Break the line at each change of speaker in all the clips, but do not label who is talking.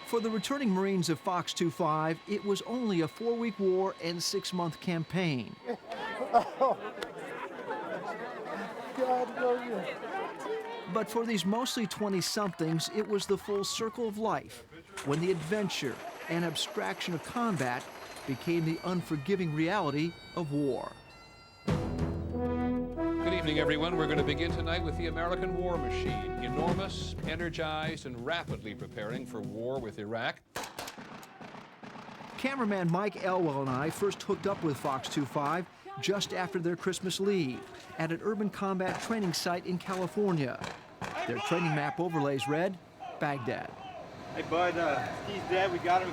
For the returning Marines of Fox 25, it was only a 4-week war and 6-month campaign. But for these mostly 20-somethings, it was the full circle of life, when the adventure and abstraction of combat became the unforgiving reality of war.
Good evening, everyone. We're going to begin tonight with the American war machine, enormous, energized, and rapidly preparing for war with Iraq.
Cameraman Mike Elwell and I first hooked up with Fox 25 just after their Christmas leave at an urban combat training site in California. Their training map overlays read, Baghdad.
Hey, bud, Steve's dead. We got him.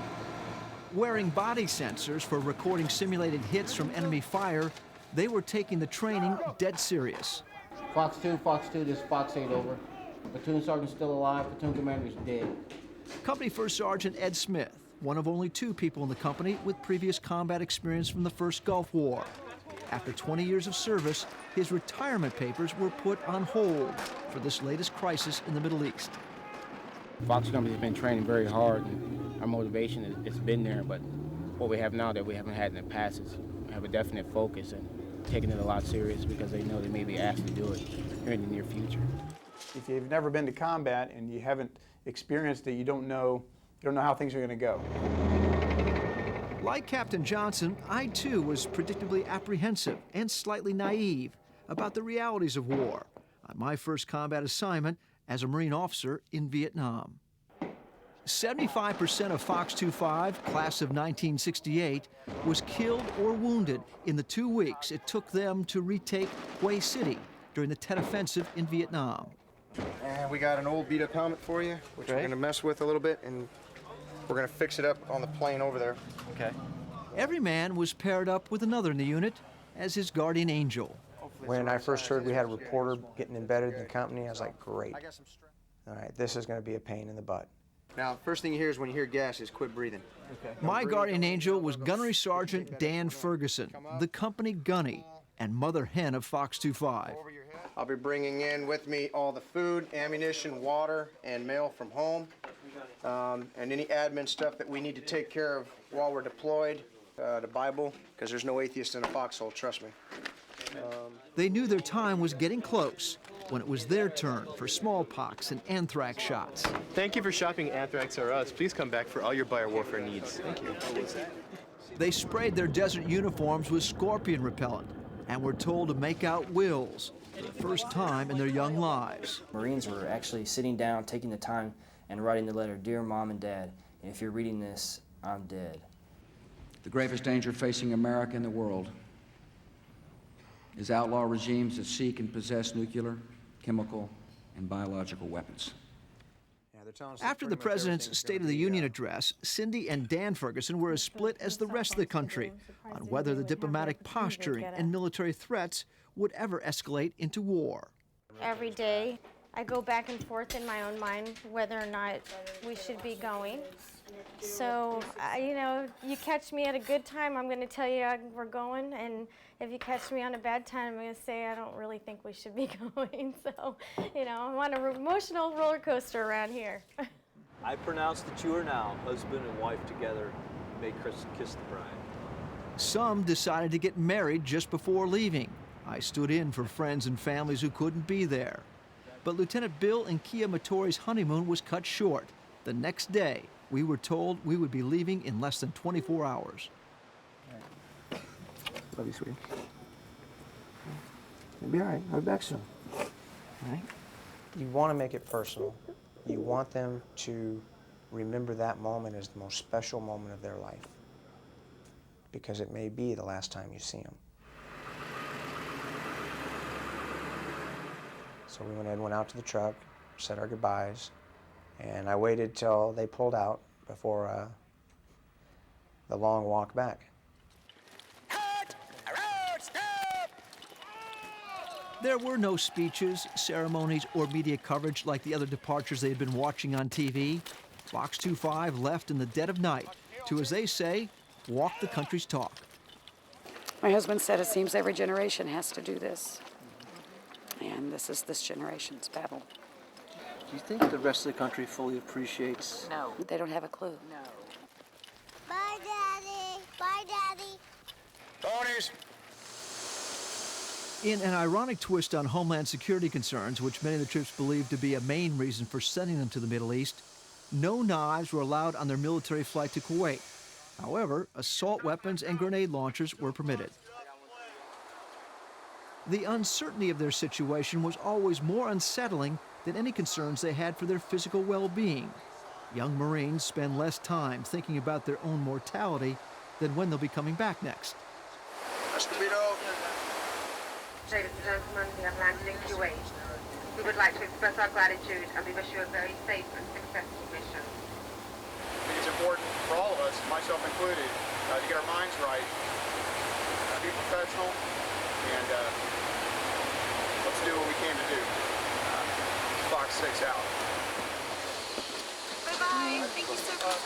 Wearing body sensors for recording simulated hits from enemy fire, they were taking the training dead serious.
Fox 2, this is Fox 8 over. Platoon sergeant's still alive, platoon commander's dead.
Company First Sergeant Ed Smith, one of only 2 people in the company with previous combat experience from the First Gulf War. After 20 years of service, his retirement papers were put on hold for this latest crisis in the Middle East.
Fox company has been training very hard, and our motivation has been there, but what we have now that we haven't had in the past is we have a definite focus and taking it a lot serious because they know they may be asked to do it here in the near future.
If you've never been to combat and you haven't experienced it, you don't know how things are going to go.
Like Captain Johnson, I too was predictably apprehensive and slightly naive about the realities of war on my first combat assignment as a Marine officer in Vietnam. 75% of Fox 25, class of 1968, was killed or wounded in the 2 weeks it took them to retake Hue City during the Tet Offensive in Vietnam.
And we got an old beat-up helmet for you, which we're going to mess with a little bit, and we're going to fix it up on the plane over there.
Okay. Every man was paired up with another in the unit as his guardian angel.
When I first heard we had a reporter getting embedded in the company, I was like, great. All right, this is going to be a pain in the butt. Now, first thing you hear is when you hear gas is quit breathing.
Okay. My guardian angel was Gunnery Sergeant Dan Ferguson, the company gunny and mother hen of Fox 25.
I'll be bringing in with me all the food, ammunition, water, and mail from home, and any admin stuff that we need to take care of while we're deployed, the Bible, because there's no atheist in a foxhole, trust me.
They knew their time was getting close when it was their turn for smallpox and anthrax shots.
Thank you for shopping Anthrax R Us. Please come back for all your biowarfare needs. Thank you.
They sprayed their desert uniforms with scorpion repellent and were told to make out wills for the first time in their young lives.
Marines were actually sitting down, taking the time and writing the letter, "Dear Mom and Dad, and if you're reading this, I'm dead."
The gravest danger facing America and the world is outlaw regimes that seek and possess nuclear, chemical, and biological weapons.
After the President's State of the Union address, Cindy and Dan Ferguson were as split as the rest of the country on whether the diplomatic posturing and military threats would ever escalate into war.
Every day, I go back and forth in my own mind whether or not we should be going. So, you catch me at a good time, I'm going to tell you we're going, and if you catch me on a bad time, I'm going to say I don't really think we should be going. So, I'm on an emotional roller coaster around here.
I pronounce that you are now husband and wife together. May Chris kiss the bride.
Some decided to get married just before leaving. I stood in for friends and families who couldn't be there. But Lieutenant Bill and Kia Matori's honeymoon was cut short. The next day, we were told we would be leaving in less than 24 hours.
Love you, sweetie. You'll be all right. I'll be back soon. All right? You want to make it personal. You want them to remember that moment as the most special moment of their life, because it may be the last time you see them. So we went out to the truck, said our goodbyes, and I waited till they pulled out before the long walk back.
There were no speeches, ceremonies, or media coverage like the other departures they had been watching on TV. Fox 25 left in the dead of night to, as they say, walk the country's talk.
My husband said it seems every generation has to do this. And this is this generation's battle.
Do you think the rest of the country fully appreciates?
No. They don't have a clue. No.
Bye, Daddy. Bye, Daddy.
Ponies!
In an ironic twist on Homeland Security concerns, which many of the troops believed to be a main reason for sending them to the Middle East, no knives were allowed on their military flight to Kuwait. However, assault weapons and grenade launchers were permitted. The uncertainty of their situation was always more unsettling than any concerns they had for their physical well-being. Young Marines spend less time thinking about their own mortality than when they'll be coming back next.
Ladies and gentlemen, we have landed in Kuwait. We would like to express our gratitude and we wish you a very safe and successful mission.
I think it's important for all of us, myself included, to get our minds right, be professional, and let's do what we came to do. Fox 6 out.
Bye-bye. Thank you so much.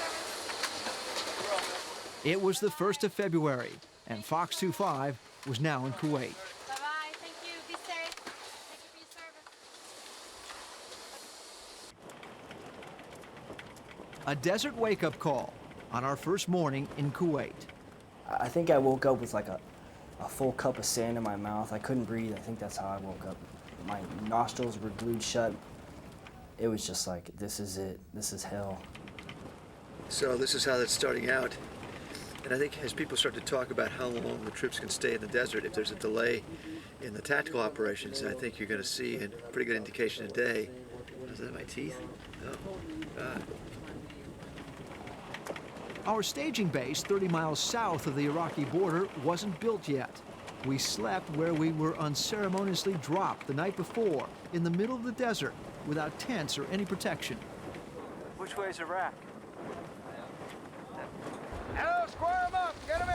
It was the 1st of February, and Fox 25 was now in Kuwait.
Bye-bye. Thank you. Be safe. Thank you for your service.
A desert wake-up call on our first morning in Kuwait.
I think I woke up with like a full cup of sand in my mouth. I couldn't breathe. I think that's how I woke up. My nostrils were glued shut. It was just like, this is it. This is hell.
So this is how that's starting out. And I think as people start to talk about how long the troops can stay in the desert, if there's a delay in the tactical operations, I think you're going to see a pretty good indication today. Is that my teeth? Oh, God. Our staging base, 30 miles south of the Iraqi border, wasn't built yet. We slept where we were unceremoniously dropped the night before, in the middle of the desert, without tents or any protection.
Which way is Iraq?
Hello, square them up, get them in!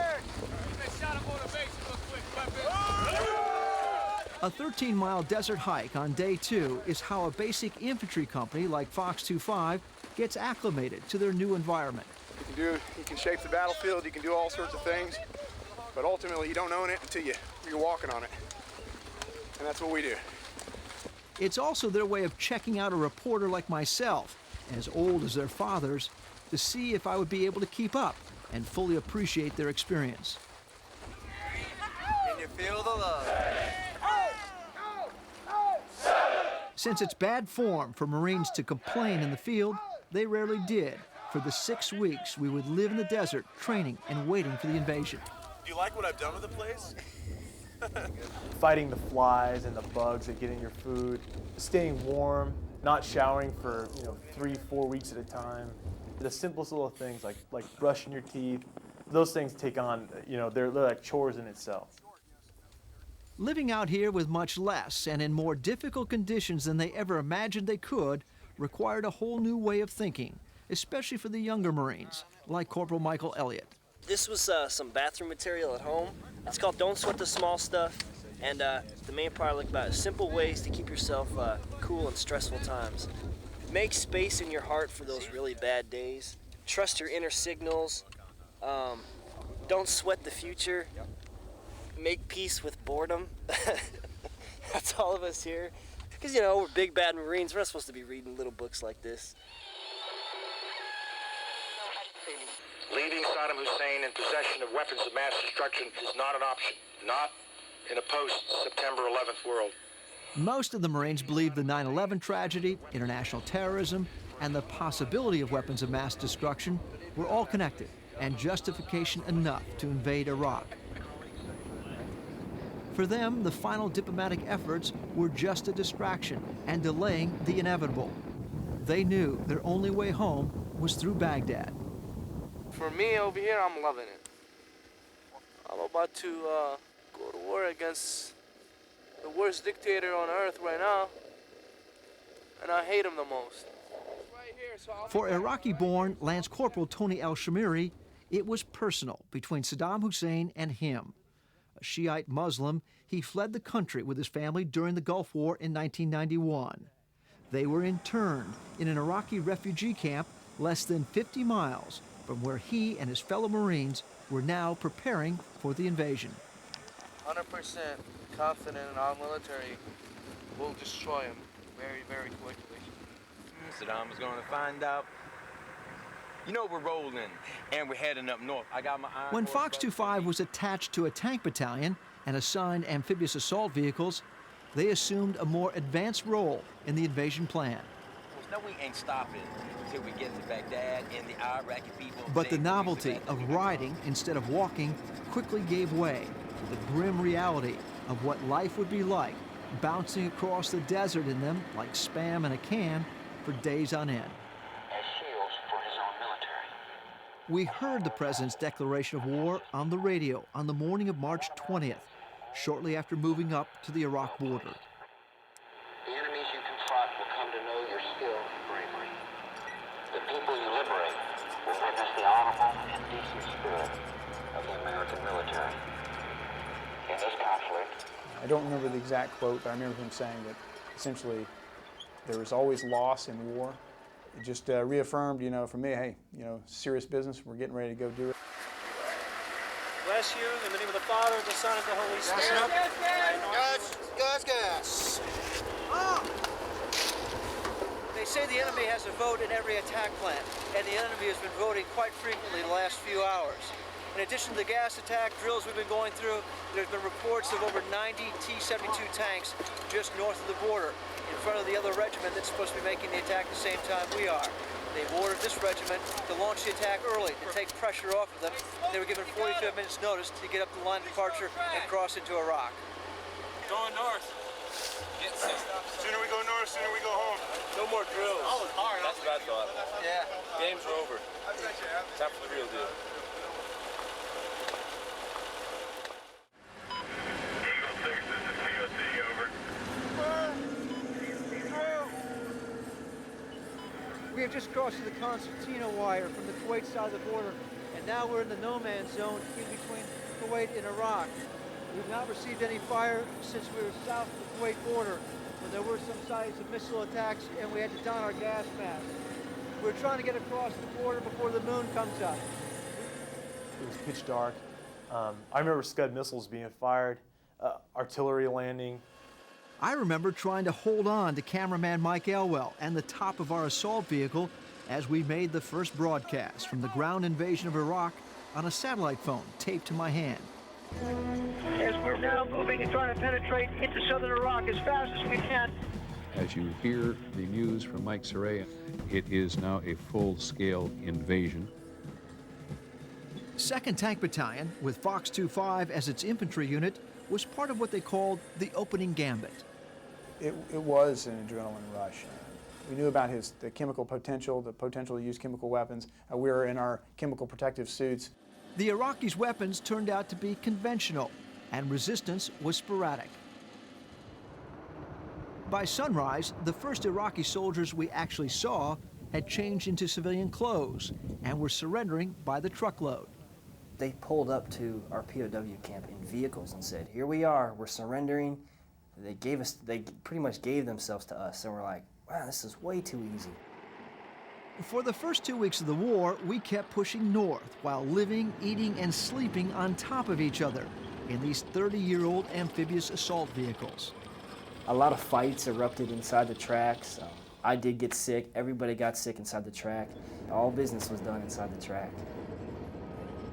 A 13-mile desert hike on day 2 is how a basic infantry company like Fox 25 gets acclimated to their new environment.
You can shape the battlefield, you can do all sorts of things, but ultimately you don't own it until you're walking on it. And that's what we do.
It's also their way of checking out a reporter like myself, as old as their fathers, to see if I would be able to keep up and fully appreciate their experience.
Can you feel the love?
Since it's bad form for Marines to complain in the field, they rarely did for the 6 weeks we would live in the desert training and waiting for the invasion.
Do you like what I've done with the place?
Fighting the flies and the bugs that get in your food, staying warm, not showering for 3-4 weeks at a time. The simplest little things like brushing your teeth, those things take on, they're like chores in itself.
Living out here with much less and in more difficult conditions than they ever imagined they could required a whole new way of thinking, especially for the younger Marines, like Corporal Michael Elliott.
This was some bathroom material at home. It's called Don't Sweat the Small Stuff. And the main part I like about it is simple ways to keep yourself cool in stressful times. Make space in your heart for those really bad days. Trust your inner signals. Don't sweat the future. Make peace with boredom. That's all of us here. Because, we're big bad Marines. We're not supposed to be reading little books like this.
Leaving Saddam Hussein in possession of weapons of mass destruction is not an option. Not in a post-September 11th world.
Most of the Marines believed the 9/11 tragedy, international terrorism, and the possibility of weapons of mass destruction were all connected and justification enough to invade Iraq. For them, the final diplomatic efforts were just a distraction and delaying the inevitable. They knew their only way home was through Baghdad.
For me over here, I'm loving it. I'm about to go to war against the worst dictator on earth right now, and I hate him the most.
For Iraqi-born Lance Corporal Tony El-Shamiri, it was personal between Saddam Hussein and him. A Shiite Muslim, he fled the country with his family during the Gulf War in 1991. They were interned in an Iraqi refugee camp less than 50 miles from where he and his fellow Marines were now preparing for the invasion.
100% confident in our military will destroy him very, very quickly.
Saddam's going to find out. You know we're rolling, and we're heading up north. I got my iron
When
horse
Fox 25 was attached to a tank battalion and assigned amphibious assault vehicles, they assumed a more advanced role in the invasion plan.
No, we ain't stopping until we get to Baghdad and the Iraqi people.
But the novelty of riding instead of walking quickly gave way to the grim reality of what life would be like bouncing across the desert in them like Spam in a can for days on end.
As shields for his own military.
We heard the president's declaration of war on the radio on the morning of March 20th, shortly after moving up to the Iraq border.
The enemies you confront will come to know your skill and bravery. The people you liberate will witness the honorable and decent spirit of the American military. In this conflict,
I don't remember the exact quote, but I remember him saying that essentially there was always loss in war. It just reaffirmed, you know, for me, hey, you know, serious business, we're getting ready to go do it.
Bless you in the name of the Father, the Son, and the Holy Spirit.
Gas.
They say the enemy has a vote in every attack plan, and the enemy has been voting quite frequently the last few hours. In addition to the gas attack drills we've been going through, there's been reports of over 90 T-72 tanks just north of the border, in front of the other regiment that's supposed to be making the attack the same time we are. They've ordered this regiment to launch the attack early, to take pressure off of them. They were given 45 minutes notice to get up the line of departure and cross into Iraq.
Going north. Sooner we go north, sooner we go home.
No more drills.
Oh, it's hard.
That's what I thought.
Yeah.
Games are over. Time for the real deal.
We have just crossed the concertina wire from the Kuwait side of the border, and now we're in the no man's zone in between Kuwait and Iraq. We've not received any fire since we were south of the Kuwait border, when there were some signs of missile attacks and we had to don our gas masks. We're trying to get across the border before the moon comes up.
It was pitch dark. I remember Scud missiles being fired, artillery landing.
I remember trying to hold on to cameraman Mike Elwell and the top of our assault vehicle as we made the first broadcast from the ground invasion of Iraq on a satellite phone taped to my hand.
As we're now moving and trying to penetrate into southern Iraq as fast as we can.
As you hear the news from Mike Cerre, it is now a full-scale invasion.
2nd Tank Battalion, with Fox 25 as its infantry unit, was part of what they called the opening gambit.
It was an adrenaline rush. We knew about the chemical potential, the potential to use chemical weapons. We were in our chemical protective suits.
The Iraqis' weapons turned out to be conventional, and resistance was sporadic. By sunrise, the first Iraqi soldiers we actually saw had changed into civilian clothes and were surrendering by the truckload.
They pulled up to our POW camp in vehicles and said, "Here we are, we're surrendering." They pretty much gave themselves to us, and we're like, wow, this is way too easy.
For the first 2 weeks of the war, we kept pushing north while living, eating, and sleeping on top of each other in these 30-year-old amphibious assault vehicles.
A lot of fights erupted inside the tracks. I did get sick. Everybody got sick inside the track. All business was done inside the track.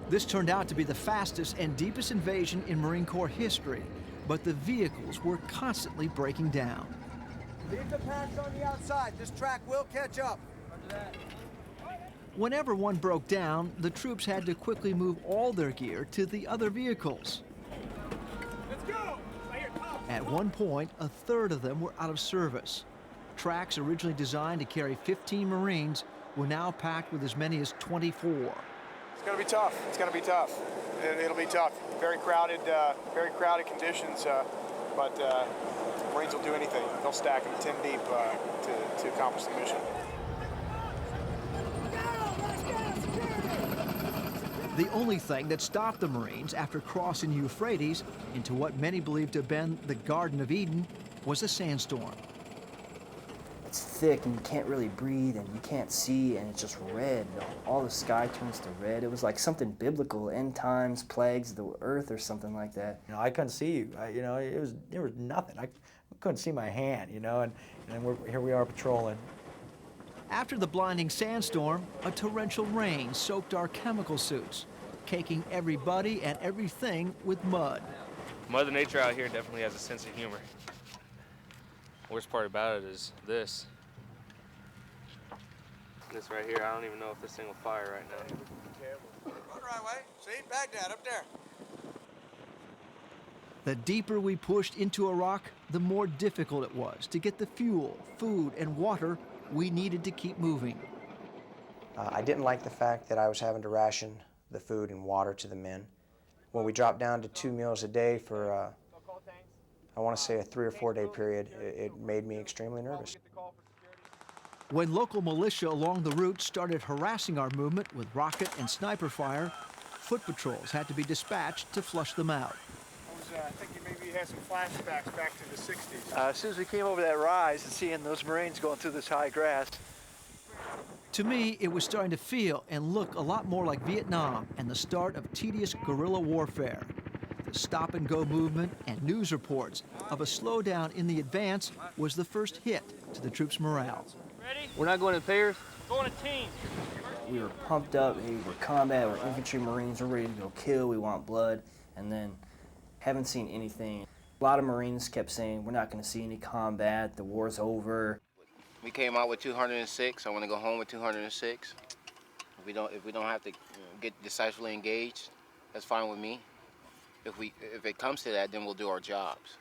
This turned out to be the fastest and deepest invasion in Marine Corps history, but the vehicles were constantly breaking down.
Leave the packs on the outside. This track will catch up.
Whenever one broke down, the troops had to quickly move all their gear to the other vehicles.
Let's go!
At one point, a third of them were out of service. Tracks originally designed to carry 15 Marines were now packed with as many as 24.
It's going to be tough. It's going to be tough. It'll be tough. Very crowded conditions, but Marines will do anything. They'll stack them 10 deep to accomplish the mission.
The only thing that stopped the Marines after crossing the Euphrates into what many believed to have been the Garden of Eden was a sandstorm.
It's thick and you can't really breathe and you can't see, and it's just red. All the sky turns to red. It was like something biblical, end times, plagues of the earth or something like that.
You know, I couldn't see, there was nothing. I couldn't see my hand, and here we are patrolling.
After the blinding sandstorm, a torrential rain soaked our chemical suits, caking everybody and everything with mud.
Mother Nature out here definitely has a sense of humor. Worst part about it is this. This right here, I don't even know if this thing will fire right now.
Run the right way. See? Baghdad up there.
The deeper we pushed into Iraq, the more difficult it was to get the fuel, food, and water we needed to keep moving.
I didn't like the fact that I was having to ration the food and water to the men. When we dropped down to 2 meals a day for, I want to say a 3 or 4 day period, it made me extremely nervous.
When local militia along the route started harassing our movement with rocket and sniper fire, foot patrols had to be dispatched to flush them out.
I was thinking maybe you had some flashbacks back to the 60s.
As soon as we came over that rise and seeing those Marines going through this high grass.
To me, it was starting to feel and look a lot more like Vietnam and the start of tedious guerrilla warfare. The stop-and-go movement and news reports of a slowdown in the advance was the first hit to the troops' morale.
Ready? We're not going in pairs. Going in teams.
We were pumped up. Hey, we're combat. We're infantry Marines. We're ready to go kill. We want blood. And then haven't seen anything. A lot of Marines kept saying, we're not going to see any combat. The war's over.
We came out with 206. I want to go home with 206. If we don't have to get decisively engaged, that's fine with me. If it comes to that, then we'll do our jobs.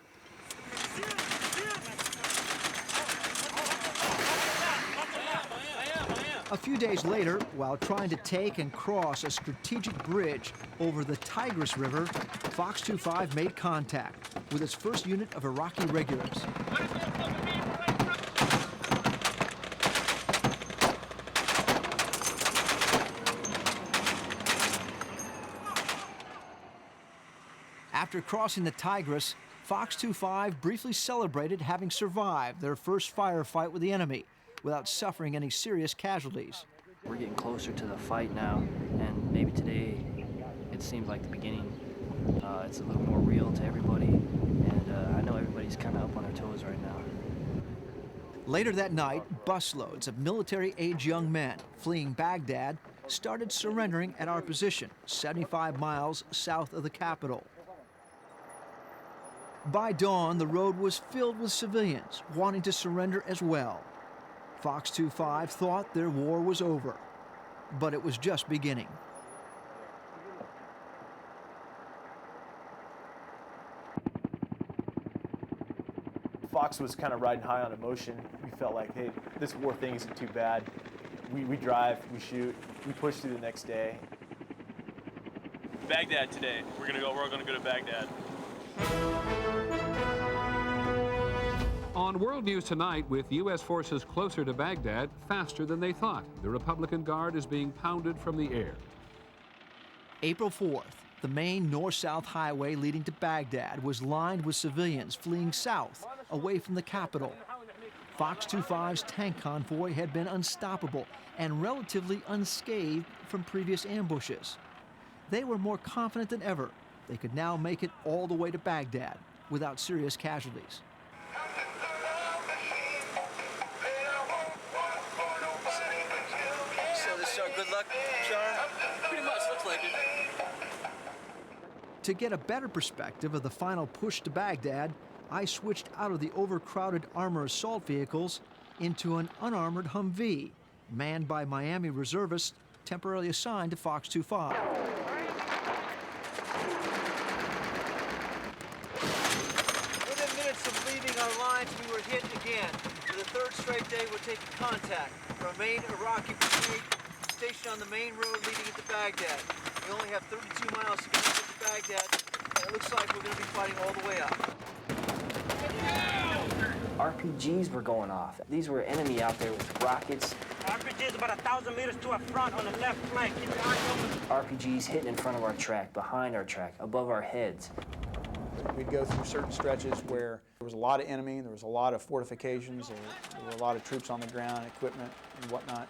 A few days later, while trying to take and cross a strategic bridge over the Tigris River, Fox 25 made contact with its first unit of Iraqi regulars. After crossing the Tigris, Fox 25 briefly celebrated having survived their first firefight with the enemy without suffering any serious casualties.
We're getting closer to the fight now, and maybe today it seems like the beginning. It's a little more real to everybody, and I know everybody's kind of up on their toes right now.
Later that night, busloads of military-age young men fleeing Baghdad started surrendering at our position, 75 miles south of the capital. By dawn, the road was filled with civilians wanting to surrender as well. Fox 25 thought their war was over, but it was just beginning.
Fox was kind of riding high on emotion. We felt like, hey, this war thing isn't too bad. We drive, we shoot, we push through the next day.
Baghdad today. We're all gonna go to Baghdad.
On World News Tonight, with U.S. forces closer to Baghdad faster than they thought, the Republican Guard is being pounded from the air.
April 4th, the main north-south highway leading to Baghdad was lined with civilians fleeing south, away from the capital. Fox 25's tank convoy had been unstoppable and relatively unscathed from previous ambushes. They were more confident than ever they could now make it all the way to Baghdad without serious casualties.
So this is our good luck charm?
Pretty much looks like it.
To get a better perspective of the final push to Baghdad, I switched out of the overcrowded armor assault vehicles into an unarmored Humvee, manned by Miami reservists temporarily assigned to Fox 25.
Within minutes of leaving our lines, we were hit again. For the third straight day, we're taking contact from a main Iraqi brigade stationed on the main road leading into Baghdad. We only have 32 miles to get to Baghdad, and it looks like we're going to be fighting all the way up.
RPGs were going off. These were enemy out there with rockets.
RPG is about 1,000 meters to our front on the left flank. Keep your eyes open.
RPGs hitting in front of our track, behind our track, above our heads.
We'd go through certain stretches where there was a lot of enemy, there was a lot of fortifications, there were a lot of troops on the ground, equipment and whatnot.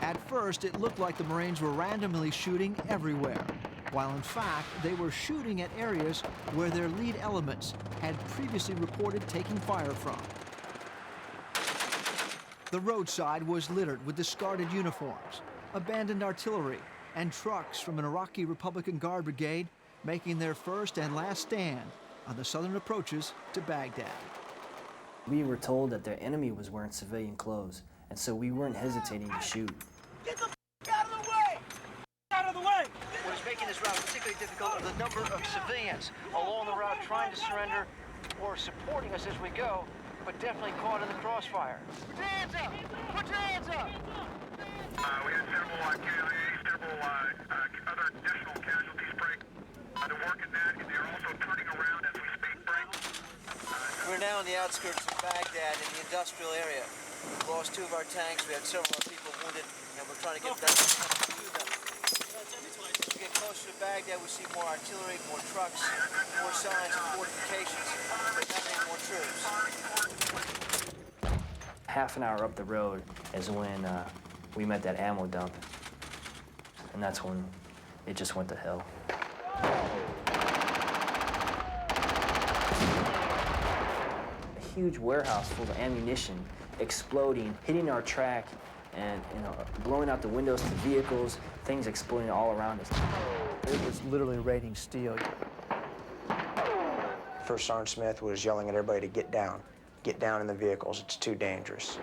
At first, it looked like the Marines were randomly shooting everywhere. while in fact they were shooting at areas where their lead elements had previously reported taking fire from. The roadside was littered with discarded uniforms, abandoned artillery, and trucks from an Iraqi Republican Guard brigade making their first and last stand on the southern approaches to Baghdad.
We were told that their enemy was wearing civilian clothes, and so we weren't hesitating to shoot.
Get the out of the way! Out of the way!
What is making this route particularly difficult are the number of civilians along the route trying to surrender or supporting us as we go, but definitely caught in the crossfire. Put your hands up! Put your hands up!
We had several casualties, several other additional casualties break. They're working that, and they're also turning around as we speak break.
We're now in the outskirts of Baghdad in the industrial area. We lost 2 of our tanks, we had several of our people wounded, and we're trying to get back to them. As we get closer to Baghdad, we see more artillery, more trucks, more signs of fortifications, but not any more troops.
Half an hour up the road is when we met that ammo dump, and that's when it just went to hell. A huge warehouse full of ammunition exploding, hitting our track, and blowing out the windows to vehicles, things exploding all around us.
It was literally raining steel.
First Sergeant Smith was yelling at everybody to get down. Get down in the vehicles, it's too dangerous.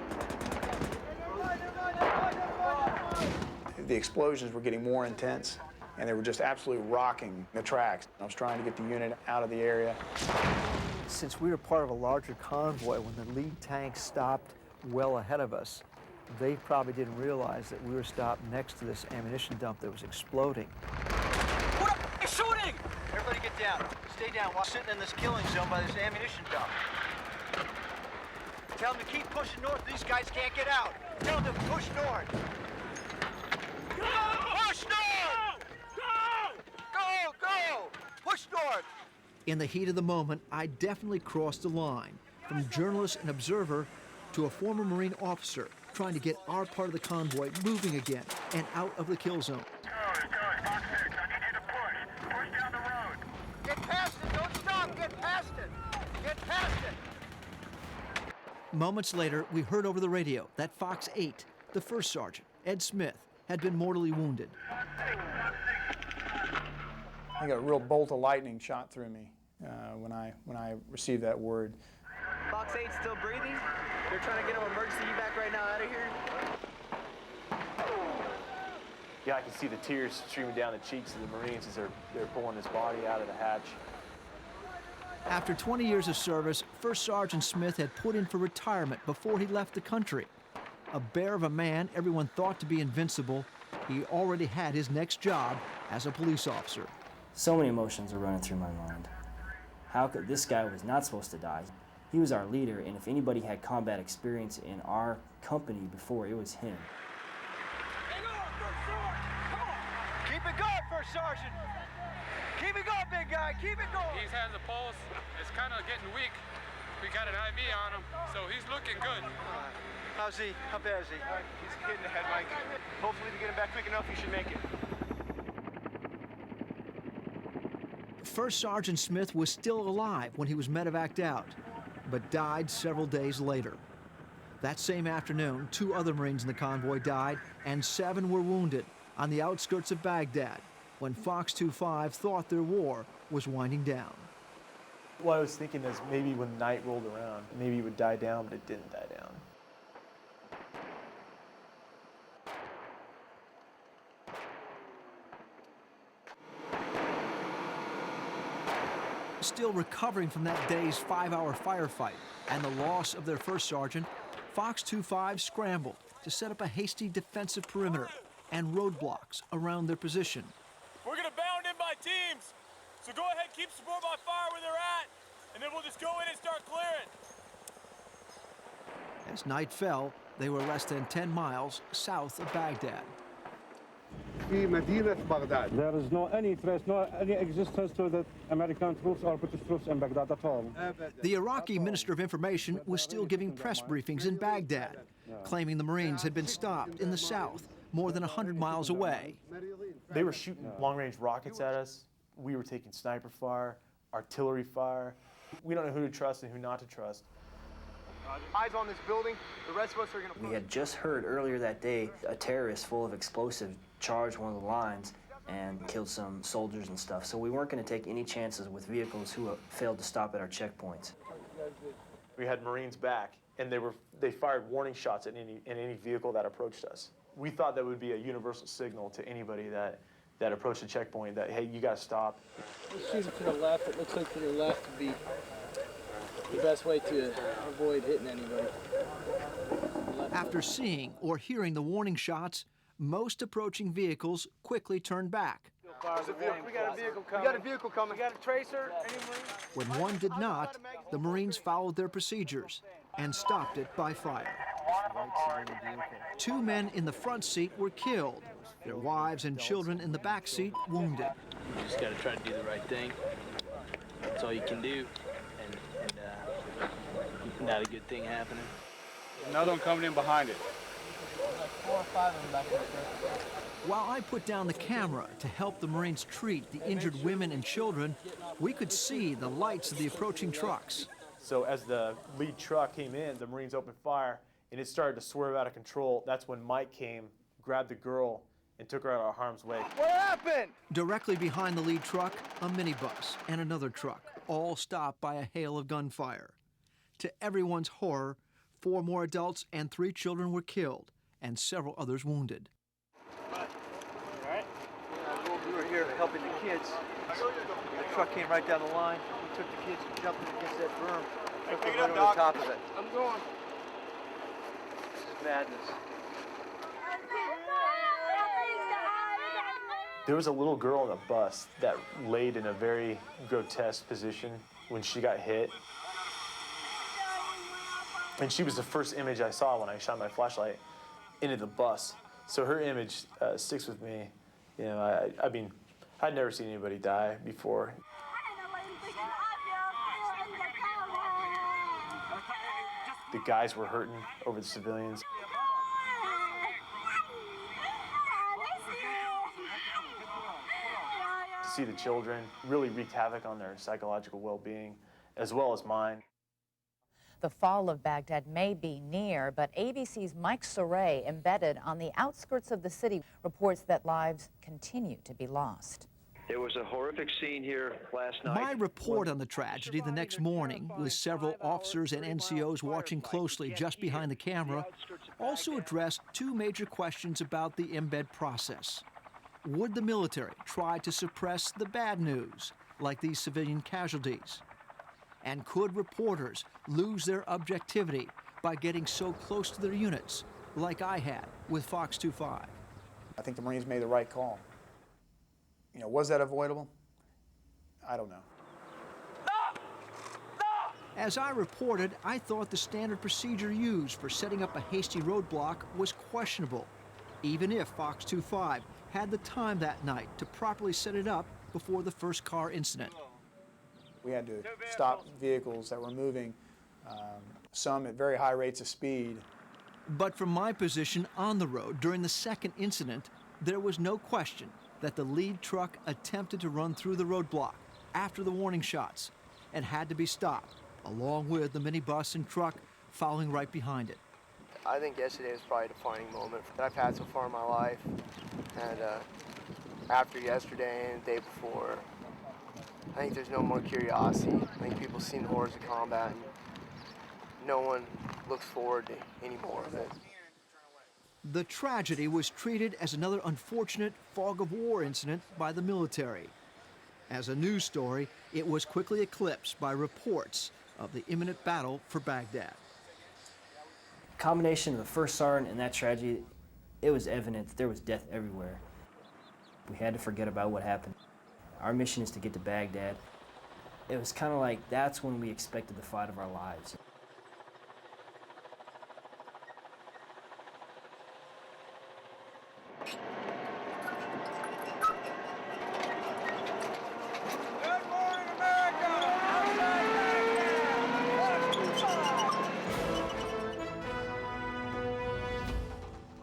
The explosions were getting more intense, and they were just absolutely rocking the tracks. I was trying to get the unit out of the area.
Since we were part of a larger convoy, when the lead tank stopped well ahead of us, they probably didn't realize that we were stopped next to this ammunition dump that was exploding.
What are you shooting? Everybody get down. Stay down while sitting in this killing zone by this ammunition dump. Tell them to keep pushing north. These guys can't get out. Tell them to push north. Go! Push north! Go! Go! Go! Push north!
In the heat of the moment, I definitely crossed the line from journalist and observer to a former Marine officer trying to get our part of the convoy moving again and out of the kill zone.
Get past it! Don't stop! Get past it! Get past it!
Moments later, we heard over the radio that Fox 8, the first sergeant, Ed Smith, had been mortally wounded.
I got a real bolt of lightning shot through me when I received that word.
Fox 8 still breathing? They're trying to get him emergency evac right now out of here.
Yeah, I can see the tears streaming down the cheeks of the Marines as they're pulling his body out of the hatch.
After 20 years of service, First Sergeant Smith had put in for retirement before he left the country. A bear of a man everyone thought to be invincible, he already had his next job as a police officer.
So many emotions are running through my mind. How could this guy was not supposed to die? He was our leader, and if anybody had combat experience in our company before, it was him.
Keep it going, First Sergeant! Keep it going, big guy! Keep it going!
He has a pulse. It's kind of getting weak. We got an IV on him, so he's looking good.
How's he? How bad is he?
He's hitting the head, Mike. Hopefully, to get him back quick enough, he should make it.
First Sergeant Smith was still alive when he was medevaced out, but died several days later. That same afternoon, 2 other Marines in the convoy died, and 7 were wounded on the outskirts of Baghdad when Fox 25 thought their war was winding down.
What I was thinking is maybe when night rolled around, maybe it would die down, but it didn't die down.
Still recovering from that day's 5-hour firefight and the loss of their first sergeant, Fox 25 scrambled to set up a hasty defensive perimeter and roadblocks around their position.
We're gonna bound in by teams, so go ahead, keep support by fire where they're at, and then we'll just go in and start clearing.
As night fell, they were less than 10 miles south of Baghdad.
There is no any trace, no any existence to the American troops or British troops in Baghdad at all.
The Iraqi Minister of Information was still giving press briefings in Baghdad, claiming the Marines had been stopped in the south, more than 100 miles away.
They were shooting long-range rockets at us. We were taking sniper fire, artillery fire. We don't know who to trust and who not to trust.
Eyes on this building. The rest of us are going to...
We had just heard earlier that day a terrorist full of explosive charged one of the lines and killed some soldiers and stuff. So we weren't going to take any chances with vehicles who failed to stop at our checkpoints.
We had Marines back, and they fired warning shots at any vehicle that approached us. We thought that would be a universal signal to anybody that approached the checkpoint that, hey, you got to stop.
Shooting to the left, it looks like to the left would be the best way to avoid hitting anybody.
After seeing or hearing the warning shots, most approaching vehicles quickly turned back.
We got a vehicle coming. We got a vehicle coming. We got a tracer.
When one did not, the Marines followed their procedures and stopped it by fire. 2 men in the front seat were killed, their wives and children in the back seat wounded.
You just got to try to do the right thing. That's all you can do, and not a good thing happening.
Another one coming in behind it.
4 or 5 of them back there.
While I put down the camera to help the Marines treat the injured women and children, we could see the lights of the approaching trucks.
So as the lead truck came in, the Marines opened fire, and it started to swerve out of control. That's when Mike came, grabbed the girl, and took her out of harm's way.
What happened?
Directly behind the lead truck, a minibus and another truck, all stopped by a hail of gunfire. To everyone's horror, 4 more adults and 3 children were killed, and several others wounded.
We were here helping the kids. The truck came right down the line. We took the kids and jumped them against that berm. Took them right over the top of it.
I'm going.
This is madness.
There was a little girl on the bus that laid in a very grotesque position when she got hit. And she was the first image I saw when I shot my flashlight into the bus. So her image sticks with me. You know, I mean, I'd never seen anybody die before. The guys were hurting over the civilians. To see the children really wreaked havoc on their psychological well-being, as well as mine.
The fall of Baghdad may be near, but ABC's Mike Cerre, embedded on the outskirts of the city, reports that lives continue to be lost.
There was a horrific scene here last night.
My report on the tragedy the next morning, with several officers and NCOs watching closely just behind the camera, also addressed 2 major questions about the embed process. Would the military try to suppress the bad news, like these civilian casualties? And could reporters lose their objectivity by getting so close to their units, like I had with Fox 25?
I think the Marines made the right call. You know, was that avoidable? I don't know.
As I reported, I thought the standard procedure used for setting up a hasty roadblock was questionable, even if Fox 25 had the time that night to properly set it up before the first car incident.
We had to stop vehicles that were moving, some at very high rates of speed.
But from my position on the road during the second incident, there was no question that the lead truck attempted to run through the roadblock after the warning shots and had to be stopped, along with the minibus and truck following right behind it.
I think yesterday was probably a defining moment that I've had so far in my life. And after yesterday and the day before, I think there's no more curiosity. I think people have seen the horrors of combat, and no one looks forward to any more of it.
The tragedy was treated as another unfortunate fog of war incident by the military. As a news story, it was quickly eclipsed by reports of the imminent battle for Baghdad.
A combination of the first sergeant and that tragedy, it was evident that there was death everywhere. We had to forget about what happened. Our mission is to get to Baghdad. It was kind of like that's when we expected the fight of our lives.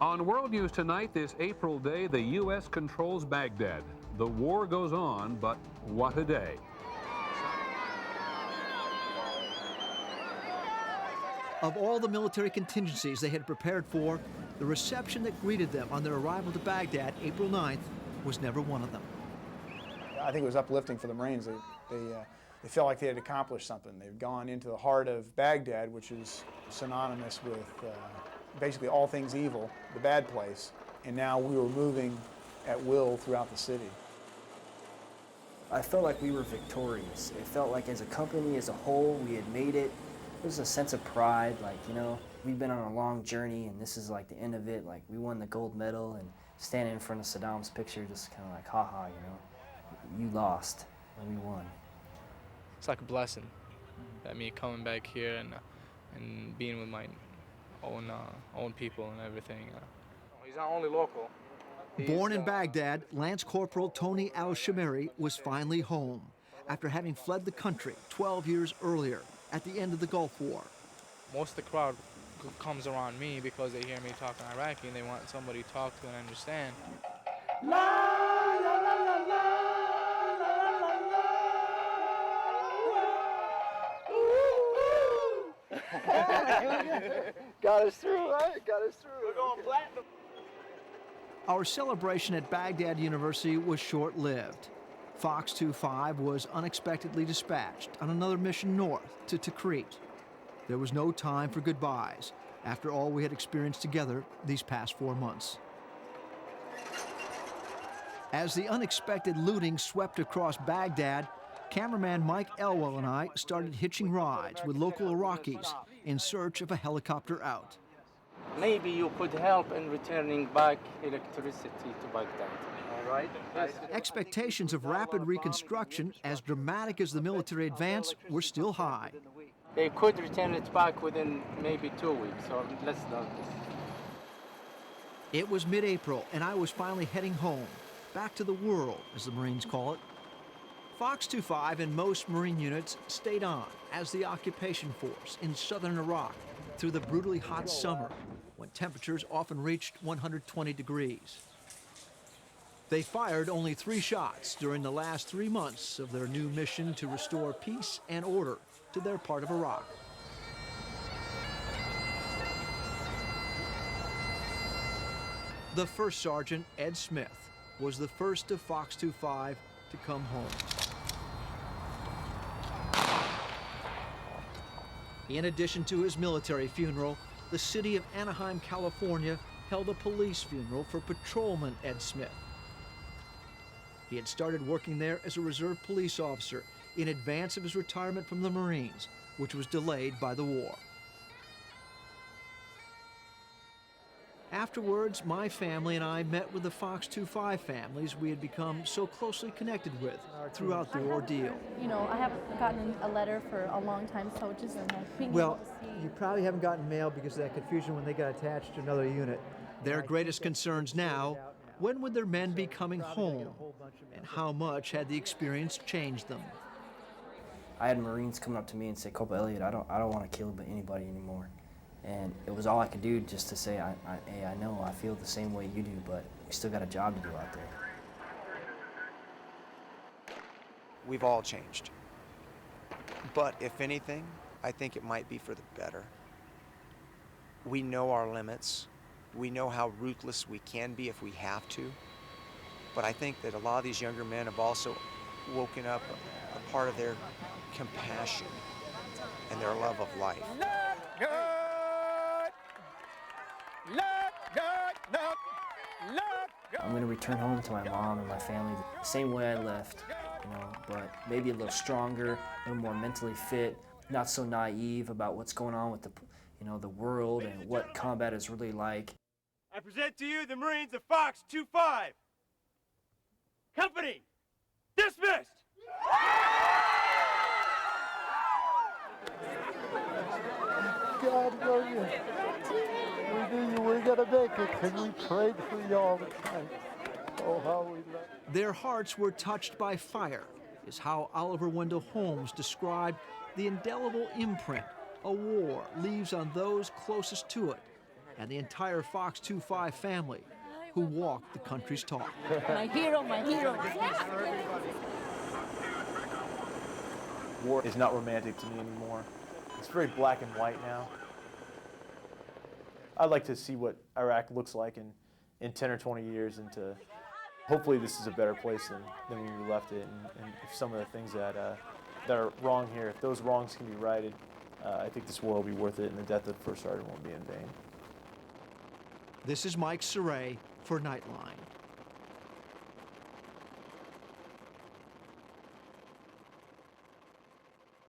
On World News Tonight, this April day, the U.S. controls Baghdad. The war goes on, but what a day.
Of all the military contingencies they had prepared for, the reception that greeted them on their arrival to Baghdad April 9th was never one of them.
I think it was uplifting for the Marines. They felt like they had accomplished something. They'd gone into the heart of Baghdad, which is synonymous with basically all things evil, the bad place, and now we were moving at will throughout the city.
I felt like we were victorious. It felt like as a company, as a whole, we had made it. There was a sense of pride, like, you know, we've been on a long journey and this is like the end of it. Like, we won the gold medal, and standing in front of Saddam's picture, just kind of like, haha, you know, you lost and we won.
It's like a blessing that me coming back here and being with my own people and everything. He's not only local.
Born in Baghdad, Lance Corporal Tony Al-Shamari was finally home after having fled the country 12 years earlier at the end of the Gulf War.
Most of the crowd comes around me because they hear me talking Iraqi and they want somebody to talk to and understand.
Got us through, right? Got us through.
We're going platinum.
Our celebration at Baghdad University was short-lived. Fox 25 was unexpectedly dispatched on another mission north to Tikrit. There was no time for goodbyes after all we had experienced together these past 4 months. As the unexpected looting swept across Baghdad, cameraman Mike Elwell and I started hitching rides with local Iraqis in search of a helicopter out.
Maybe you could help in returning back electricity to Baghdad. All right?
Expectations of rapid reconstruction, as dramatic as the military advance, were still high.
They could return it back within maybe 2 weeks or less than this.
It was mid-April, and I was finally heading home, back to the world, as the Marines call it. Fox 25 and most Marine units stayed on as the occupation force in southern Iraq through the brutally hot summer, when temperatures often reached 120 degrees. They fired only 3 shots during the last 3 months of their new mission to restore peace and order to their part of Iraq. The first sergeant, Ed Smith, was the first of Fox 25 to come home. In addition to his military funeral, the city of Anaheim, California, held a police funeral for patrolman Ed Smith. He had started working there as a reserve police officer in advance of his retirement from the Marines, which was delayed by the war. Afterwards, my family and I met with the Fox 25 families we had become so closely connected with throughout the ordeal.
You know, I haven't gotten a letter for a long time, so just being able to see.
You probably haven't gotten mail because of that confusion when they got attached to another unit.
Their greatest concerns now, when would their men be coming home, and how much had the experience changed them?
I had Marines coming up to me and say, Corporal Elliott, I don't want to kill anybody anymore. And it was all I could do just to say, hey, I know, I feel the same way you do, but we still got a job to do out there.
We've all changed. But if anything, I think it might be for the better. We know our limits. We know how ruthless we can be if we have to. But I think that a lot of these younger men have also woken up a part of their compassion and their love of life.
I'm going to return home to my mom and my family the same way I left, you know, but maybe a little stronger, a little more mentally fit, not so naive about what's going on with the world and what combat is really like.
I present to you the Marines of Fox 25. Company, dismissed!
God love you. We knew you were gonna make it, and we prayed for you all the time. Oh, how we love you.
Their hearts were touched by fire, is how Oliver Wendell Holmes described the indelible imprint a war leaves on those closest to it and the entire Fox 25 family who walked the country's talk.
My hero, my hero.
War is not romantic to me anymore. It's very black and white now. I'd like to see what Iraq looks like in 10 or 20 years, and to hopefully this is a better place than when we left it, and if some of the things that are wrong here, if those wrongs can be righted, I think this war will be worth it, and the death of the first sergeant won't be in vain.
This is Mike Cerre for Nightline.